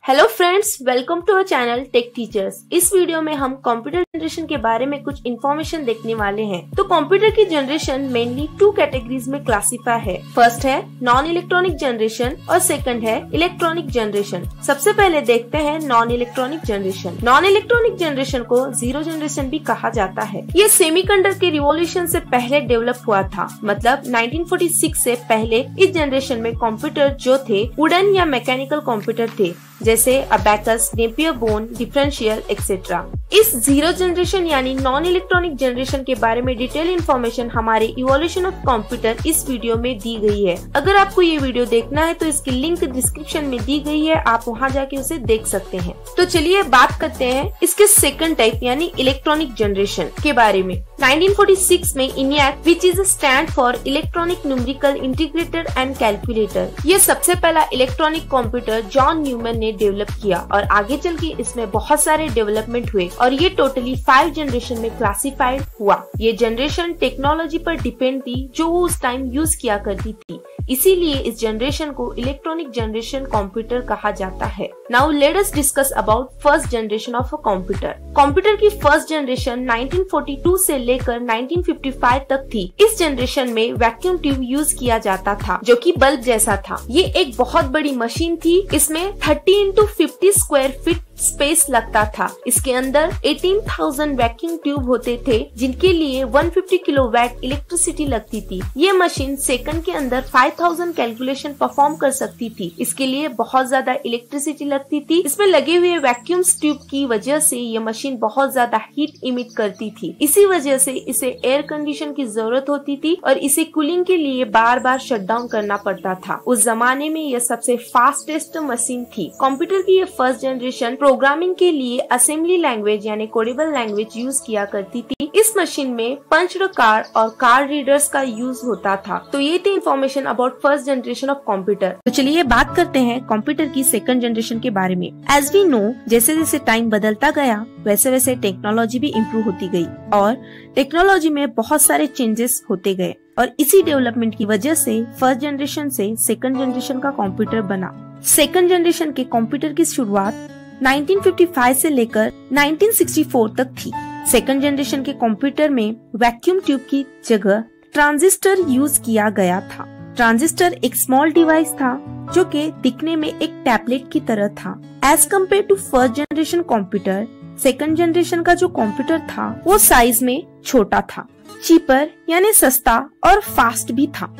Hello friends, welcome to our channel tech teachers. इस video में हम कंप्यूटर जनरेशन के बारे में कुछ इन्फॉर्मेशन देखने वाले हैं। तो कंप्यूटर की जनरेशन मेनली टू कैटेगरीज में क्लासिफाई है। फर्स्ट है नॉन इलेक्ट्रॉनिक जनरेशन और सेकंड है इलेक्ट्रॉनिक जनरेशन। सबसे पहले देखते हैं non electronic generation. Non electronic generation को जीरो जनरेशन भी कहा जाता है। ये सेमीकंडक्टर के रिवॉल्यूशन से पहले डेवलप हुआ था, मतलब 1946 से पहले इस जनरेशन में कंप्यूटर जो थे वुडन या मैकेनिकल कंप्यूटर थे, जैसे abacus, Napier bone, differential etcetera. इस जीरो जनरेशन यानी नॉन इलेक्ट्रॉनिक जनरेशन के बारे में डिटेल इन्फॉर्मेशन हमारे इवोल्यूशन ऑफ कंप्यूटर इस वीडियो में दी गई है। अगर आपको ये वीडियो देखना है तो इसकी लिंक डिस्क्रिप्शन में दी गई है, आप वहां जाके उसे देख सकते हैं। तो चलिए बात करते हैं इसके सेकंड टाइप यानी इलेक्ट्रॉनिक जनरेशन के बारे में। 1946 में ENIAC which is stand for electronic numerical integrator and calculator, ये सबसे पहला इलेक्ट्रॉनिक कंप्यूटर जॉन न्यूमैन ने डेवलप किया और आगे चल के इसमें बहुत सारे डेवलपमेंट हुए और ये टोटली 5 जनरेशन में क्लासिफाइड हुआ। ये जनरेशन टेक्नोलॉजी पर डिपेंड थी जो वो उस टाइम यूज किया करती थी, इसीलिए इस जनरेशन को इलेक्ट्रॉनिक जनरेशन कंप्यूटर कहा जाता है। Now let us discuss about first generation of a computer. Computer की फर्स्ट जनरेशन 1942 से लेकर 1955 तक थी। इस जनरेशन में वैक्यूम ट्यूब यूज किया जाता था जो कि बल्ब जैसा था। ये एक बहुत बड़ी मशीन थी। इसमें 30 into 50 स्क्वायर फीट स्पेस लगता था। इसके अंदर 18,000 वैक्यूम ट्यूब होते थे जिनके लिए 150 किलोवाट इलेक्ट्रिसिटी लगती थी। ये मशीन सेकंड के अंदर 5000 कैलकुलेशन परफॉर्म कर सकती थी। इसके लिए बहुत ज्यादा इलेक्ट्रिसिटी लगती थी। इसमें लगे हुए वैक्यूम ट्यूब की वजह से ये मशीन बहुत ज्यादा हीट इमिट करती थी। इसी वजह से इसे एयर कंडीशन की जरूरत होती थी और इसे कूलिंग के लिए बार बार शट डाउन करना पड़ता था। उस जमाने में यह सबसे फास्टेस्ट मशीन थी। कंप्यूटर की ये फर्स्ट जनरेशन प्रोग्रामिंग के लिए असेंबली लैंग्वेज यानी कोडेबल लैंग्वेज यूज किया करती थी। इस मशीन में पंच्ड कार्ड और कार्ड रीडर्स का यूज होता था। तो ये थी information about first generation of computer. तो चलिए बात करते हैं कंप्यूटर की सेकंड जनरेशन के बारे में। एज वी नो, जैसे जैसे टाइम बदलता गया वैसे वैसे टेक्नोलॉजी भी इम्प्रूव होती गई और टेक्नोलॉजी में बहुत सारे चेंजेस होते गए और इसी डेवलपमेंट की वजह से फर्स्ट जनरेशन से सेकंड जनरेशन का कंप्यूटर बना। सेकंड जनरेशन के कंप्यूटर की शुरुआत 1955 से लेकर 1964 तक थी। सेकंड जनरेशन के कंप्यूटर में वैक्यूम ट्यूब की जगह ट्रांजिस्टर यूज किया गया था। ट्रांजिस्टर एक स्मॉल डिवाइस था जो कि दिखने में एक टैबलेट की तरह था। As compare to first generation computer, second generation का जो कंप्यूटर था वो साइज में छोटा था, चीपर यानी सस्ता और फास्ट भी था।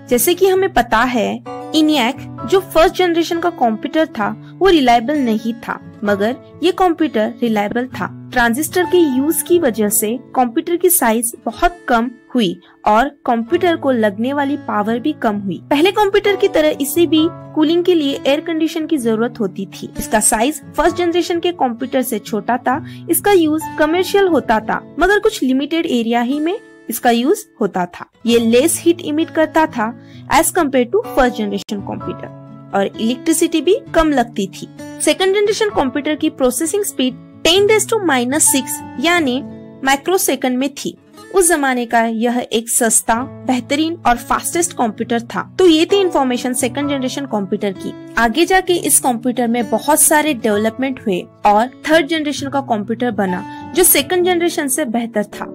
जैसे कि हमें पता है ENIAC जो फर्स्ट जनरेशन का कंप्यूटर था वो रिलायबल नहीं था, मगर ये कंप्यूटर रिलायबल था। ट्रांजिस्टर के यूज की वजह से कंप्यूटर की साइज बहुत कम हुई और कंप्यूटर को लगने वाली पावर भी कम हुई। पहले कंप्यूटर की तरह इसे भी कूलिंग के लिए एयर कंडीशन की जरूरत होती थी। इसका साइज फर्स्ट जनरेशन के कंप्यूटर से छोटा था। इसका यूज कमर्शियल होता था, मगर कुछ लिमिटेड एरिया ही में इसका यूज होता था। ये लेस हीट इमिट करता था as compare to first generation computer और इलेक्ट्रिसिटी भी कम लगती थी। सेकंड जनरेशन कंप्यूटर की प्रोसेसिंग स्पीड 10⁻⁶ यानी माइक्रोसेकंड में थी। उस जमाने का यह एक सस्ता, बेहतरीन और फास्टेस्ट कंप्यूटर था। तो ये थी इन्फॉर्मेशन सेकंड जनरेशन कंप्यूटर की। आगे जाके इस कंप्यूटर में बहुत सारे डेवलपमेंट हुए और थर्ड जनरेशन का कंप्यूटर बना जो सेकंड जनरेशन से बेहतर था।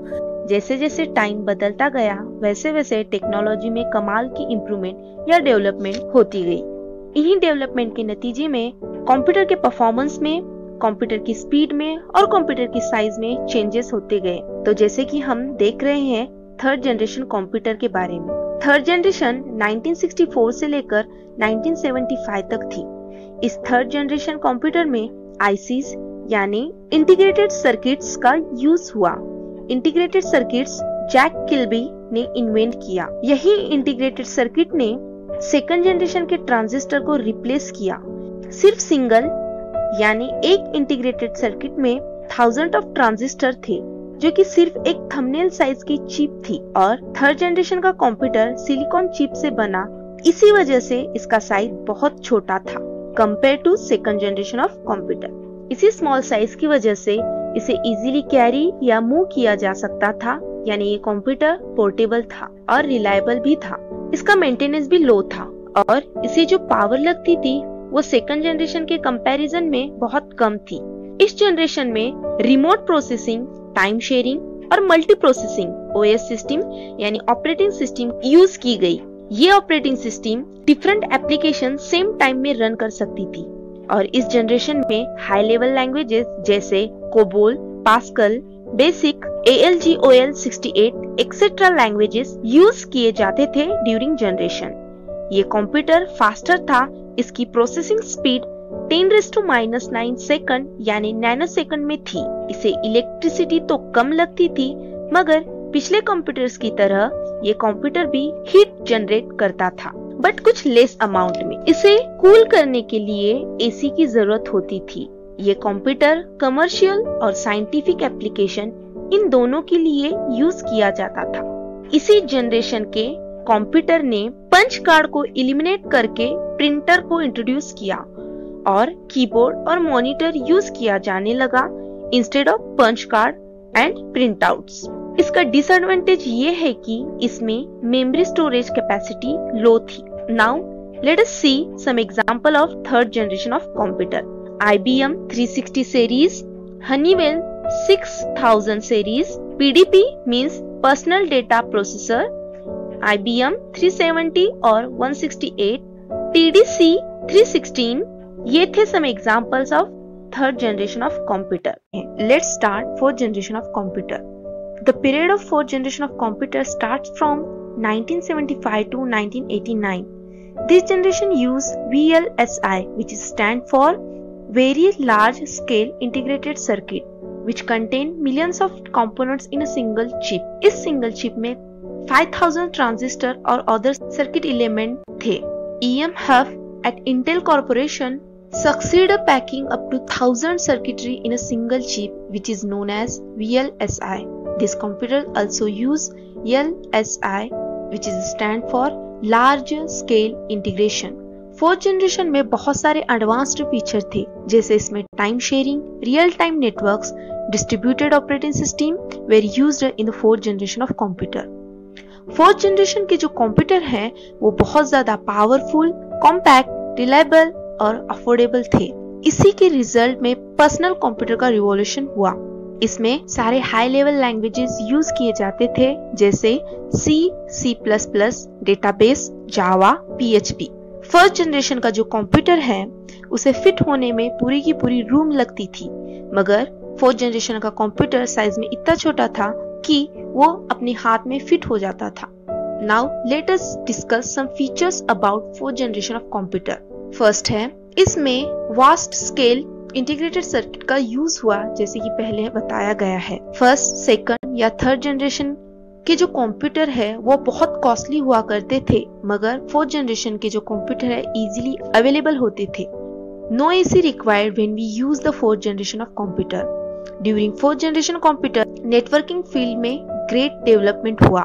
जैसे जैसे टाइम बदलता गया वैसे वैसे टेक्नोलॉजी में कमाल की इम्प्रूवमेंट या डेवलपमेंट होती गई। इन्हीं डेवलपमेंट के नतीजे में कंप्यूटर के परफॉर्मेंस में, कंप्यूटर की स्पीड में और कंप्यूटर की साइज में चेंजेस होते गए। तो जैसे कि हम देख रहे हैं थर्ड जनरेशन कंप्यूटर के बारे में। थर्ड जनरेशन 1964 से लेकर 1975 तक थी। इस थर्ड जनरेशन कंप्यूटर में ICs यानी इंटीग्रेटेड सर्किट्स का यूज हुआ। इंटीग्रेटेड सर्किट्स जैक किल्बी ने इन्वेंट किया। यही इंटीग्रेटेड सर्किट ने सेकंड जनरेशन के ट्रांजिस्टर को रिप्लेस किया। सिर्फ सिंगल यानी एक इंटीग्रेटेड सर्किट में थाउजेंड ऑफ ट्रांजिस्टर थे जो कि सिर्फ एक थंबनेल साइज की चिप थी और थर्ड जनरेशन का कंप्यूटर सिलिकॉन चिप से बना। इसी वजह से इसका साइज बहुत छोटा था compare to second generation of computer. इसी स्मॉल साइज की वजह से इसे इजीली कैरी या मूव किया जा सकता था, यानी ये कंप्यूटर पोर्टेबल था और रिलायबल भी था। इसका मेंटेनेंस भी लो था और इसे जो पावर लगती थी वो सेकंड जनरेशन के कंपैरिजन में बहुत कम थी। इस जनरेशन में रिमोट प्रोसेसिंग, टाइम शेयरिंग और मल्टी प्रोसेसिंग ओएस सिस्टम यानी ऑपरेटिंग सिस्टम यूज की गई। ये operating system different application same time में रन कर सकती थी और इस जनरेशन में हाई लेवल लैंग्वेजेस जैसे COBOL, pascal, basic, ALGOL 68 etcetera languages use किए जाते थे ड्यूरिंग जनरेशन। ये कंप्यूटर फास्टर था, इसकी प्रोसेसिंग स्पीड 10⁻⁹ सेकंड यानी नैनो सेकंड में थी। इसे इलेक्ट्रिसिटी तो कम लगती थी, मगर पिछले कंप्यूटर्स की तरह ये कंप्यूटर भी हीट जनरेट करता था, बट कुछ लेस अमाउंट में। इसे कूल करने के लिए एसी की जरूरत होती थी। ये कंप्यूटर कमर्शियल और साइंटिफिक एप्लीकेशन इन दोनों के लिए यूज किया जाता था। इसी जनरेशन के कंप्यूटर ने पंच कार्ड को एलिमिनेट करके प्रिंटर को इंट्रोड्यूस किया और कीबोर्ड और मॉनिटर यूज किया जाने लगा instead of punch card and print outs. इसका डिसएडवांटेज ये है कि इसमें मेमोरी स्टोरेज कैपेसिटी लो थी। Now let us see some example of third generation of computer. IBM 360 series, Honeywell 6000 series, PDP means Personal Data Processor, IBM 370 और 168, TDC 316, ये थे some examples of third generation of computer. Let's start fourth generation of computer. The period of fourth generation of computer starts from 1975 to 1989. This generation used VLSI, which is stand for Very Large Scale Integrated Circuit, which contain millions of components in a single chip. इस single chip में 5000 transistor और other circuit element थे। EMF at Intel Corporation succeeded packing up to 1000 circuitry in a single chip, which is known as VLSI. This computer also use LSI, which is stand for Large Scale Integration. Fourth generation में बहुत सारे advanced feature थे, जैसे इसमें time sharing, real time networks, distributed operating system where used in the fourth generation of computer. Fourth generation के जो computer हैं वो बहुत ज्यादा पावरफुल, कॉम्पैक्ट, रिलायबल और अफोर्डेबल थे। इसी के रिजल्ट में पर्सनल कंप्यूटर का रिवॉल्यूशन हुआ। इसमें सारे हाई लेवल लैंग्वेजेस यूज किए जाते थे, जैसे C++, डेटाबेस, जावा, PHP। फर्स्ट जनरेशन का जो कंप्यूटर है उसे फिट होने में पूरी की पूरी रूम लगती थी, मगर फोर्थ जनरेशन का कंप्यूटर साइज में इतना छोटा था कि वो अपने हाथ में फिट हो जाता था। Now let us discuss some features about fourth generation of computer. First है, इसमें वास्ट स्केल इंटीग्रेटेड सर्किट का यूज हुआ, जैसे कि पहले बताया गया है। फर्स्ट, सेकंड या थर्ड जनरेशन के जो कंप्यूटर है वो बहुत कॉस्टली हुआ करते थे, मगर फोर्थ जनरेशन के जो कंप्यूटर है इजीली अवेलेबल होते थे। No AC required when we use the fourth generation of computer. During fourth generation computer networking field में ग्रेट डेवलपमेंट हुआ।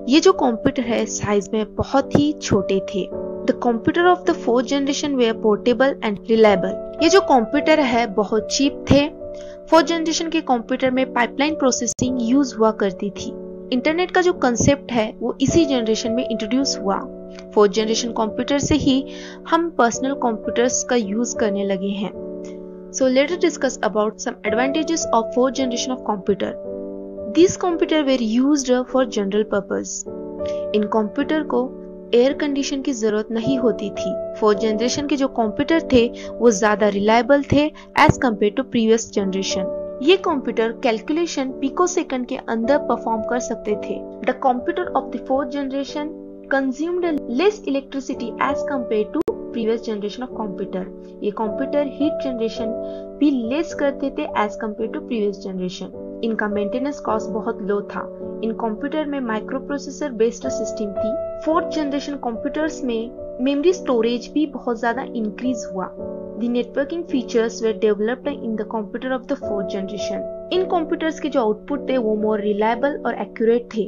ये जो कंप्यूटर है साइज में बहुत ही छोटे थे। The computer of the fourth generation way portable and reliable. ये जो कंप्यूटर है बहुत चीप थे। फोर्थ जनरेशन के कंप्यूटर में पाइपलाइन प्रोसेसिंग यूज हुआ करती थी। इंटरनेट का जो कंसेप्ट है वो इसी जनरेशन में इंट्रोड्यूस हुआ। फोर्थ जनरेशन कंप्यूटर से ही हम पर्सनल कंप्यूटर्स का यूज करने लगे हैं। So let us discuss about some advantages of fourth generation of computer. This computer were used for general purpose. इन कंप्यूटर को एयर कंडीशन की जरूरत नहीं होती थी। फोर्थ जनरेशन के जो कंप्यूटर थे वो ज्यादा रिलायबल थे as compare to previous generation. ये कंप्यूटर कैलकुलेशन पिकोसेकंड के अंदर परफॉर्म कर सकते थे। The computer of the fourth generation consumed less electricity as compare to previous generation of computer. ये कंप्यूटर हीट जनरेशन भी लेस करते थे as compare to previous generation. इनका मेंटेनेंस कॉस्ट बहुत लो था। इन कंप्यूटर में माइक्रो प्रोसेसर बेस्ड सिस्टम थी। फोर्थ जनरेशन कंप्यूटर्स में मेमोरी स्टोरेज भी बहुत ज्यादा इंक्रीज हुआ। The networking features were developed in the computer of the fourth generation. In computers के जो आउटपुट थे वो मोर रिलायबल और एक्यूरेट थे।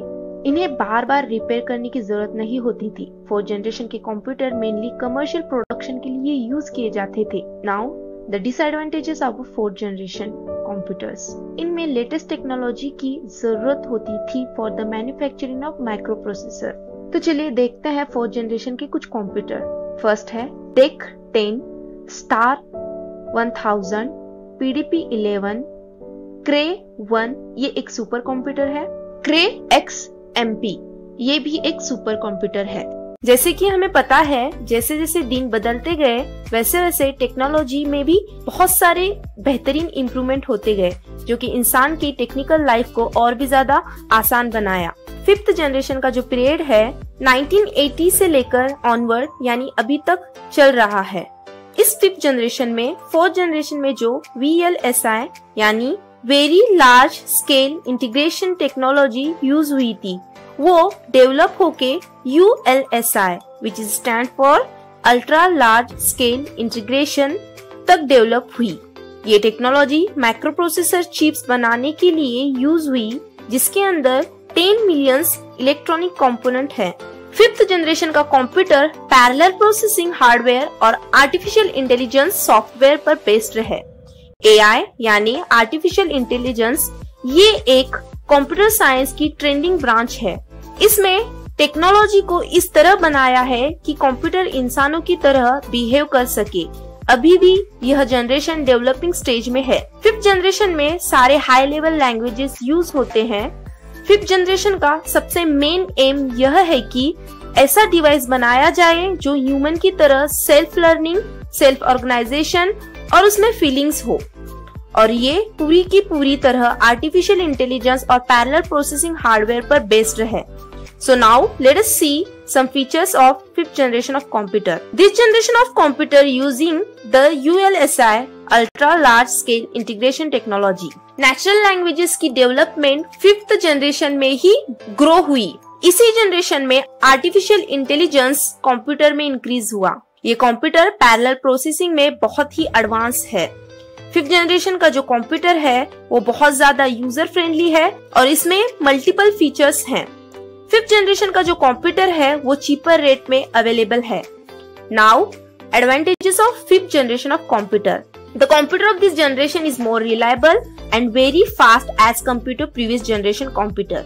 इन्हें बार बार रिपेयर करने की जरूरत नहीं होती थी। फोर्थ जनरेशन के कंप्यूटर मेनली कमर्शियल प्रोडक्शन के लिए यूज किए जाते थे। Now the disadvantages of fourth generation computers. इनमें लेटेस्ट टेक्नोलॉजी की जरूरत होती थी for the manufacturing of micro processor. तो चलिए देखते हैं फोर्थ जनरेशन के कुछ कंप्यूटर। फर्स्ट है टेक 10 स्टार 1000, PDP-11, Cray 1 ये एक सुपर कंप्यूटर है, Cray XMP ये भी एक सुपर कंप्यूटर है। जैसे कि हमें पता है, जैसे जैसे दिन बदलते गए वैसे वैसे टेक्नोलॉजी में भी बहुत सारे बेहतरीन इम्प्रूवमेंट होते गए, जो कि इंसान की टेक्निकल लाइफ को और भी ज्यादा आसान बनाया। 5th जनरेशन का जो पीरियड है 1980 से लेकर ऑनवर्ड यानी अभी तक चल रहा है। इस 5th जनरेशन में 4th जनरेशन में जो VLSI यानी very large scale integration technology use हुई थी, वो डेवलप होके ULSI which is stand for ultra large scale integration तक डेवलप हुई। ये टेक्नोलॉजी माइक्रो प्रोसेसर चिप्स बनाने के लिए यूज हुई, जिसके अंदर 10 मिलियंस इलेक्ट्रॉनिक कंपोनेंट है। 5th जनरेशन का कंप्यूटर पैरेलल प्रोसेसिंग हार्डवेयर और आर्टिफिशियल इंटेलिजेंस सॉफ्टवेयर पर बेस्ड है। AI यानी आर्टिफिशियल इंटेलिजेंस ये एक कंप्यूटर साइंस की ट्रेंडिंग ब्रांच है। इसमें टेक्नोलॉजी को इस तरह बनाया है कि कंप्यूटर इंसानों की तरह बिहेव कर सके। अभी भी यह जनरेशन डेवलपिंग स्टेज में है। 5th जनरेशन में सारे हाई लेवल लैंग्वेजेस यूज होते हैं। 5th जनरेशन का सबसे मेन एम यह है कि ऐसा डिवाइस बनाया जाए जो ह्यूमन की तरह सेल्फ लर्निंग, सेल्फ ऑर्गेनाइजेशन और उसमें फीलिंग्स हो, और ये पूरी की पूरी तरह आर्टिफिशियल इंटेलिजेंस और पैरेलल प्रोसेसिंग हार्डवेयर पर बेस्ड है। So now let us see some features of 5th generation of computer. This generation of computer using the ULSI ultra large scale integration technology. Natural languages की development 5th generation में ही grow हुई। इसी generation में artificial intelligence computer में increase हुआ। ये computer parallel processing में बहुत ही एडवांस है। 5th जनरेशन का जो कंप्यूटर है वो बहुत ज्यादा यूजर फ्रेंडली है और इसमें मल्टीपल फीचर्स हैं। 5th जनरेशन का जो कंप्यूटर है वो चीपर रेट में अवेलेबल है। Now advantages of 5th generation of computer. The computer of this generation is more reliable and very fast as compare to previous generation computer.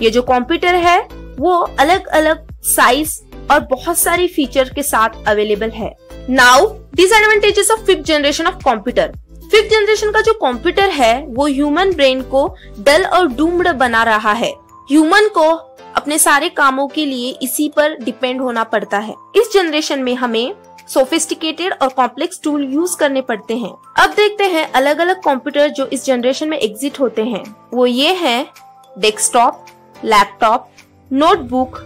ये जो computer है वो अलग अलग साइज और बहुत सारी फीचर के साथ अवेलेबल है। Now disadvantages of 5th generation of computer. 5th generation का जो कंप्यूटर है वो ह्यूमन ब्रेन को डल और डूम्ड बना रहा है। ह्यूमन को अपने सारे कामों के लिए इसी पर डिपेंड होना पड़ता है। इस जनरेशन में हमें सोफिस्टिकेटेड और कॉम्प्लेक्स टूल यूज करने पड़ते हैं। अब देखते हैं अलग अलग कंप्यूटर जो इस जनरेशन में एग्जिट होते हैं। वो ये हैं desktop, laptop, notebook,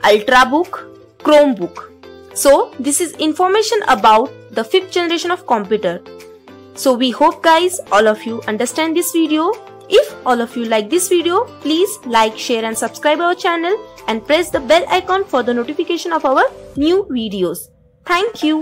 ultrabook, Chromebook. So this is information about the 5th generation of computer. So we hope guys all of you understand this video. If all of you like this video, please like, share and subscribe our channel and press the bell icon for the notification of our new videos. Thank you.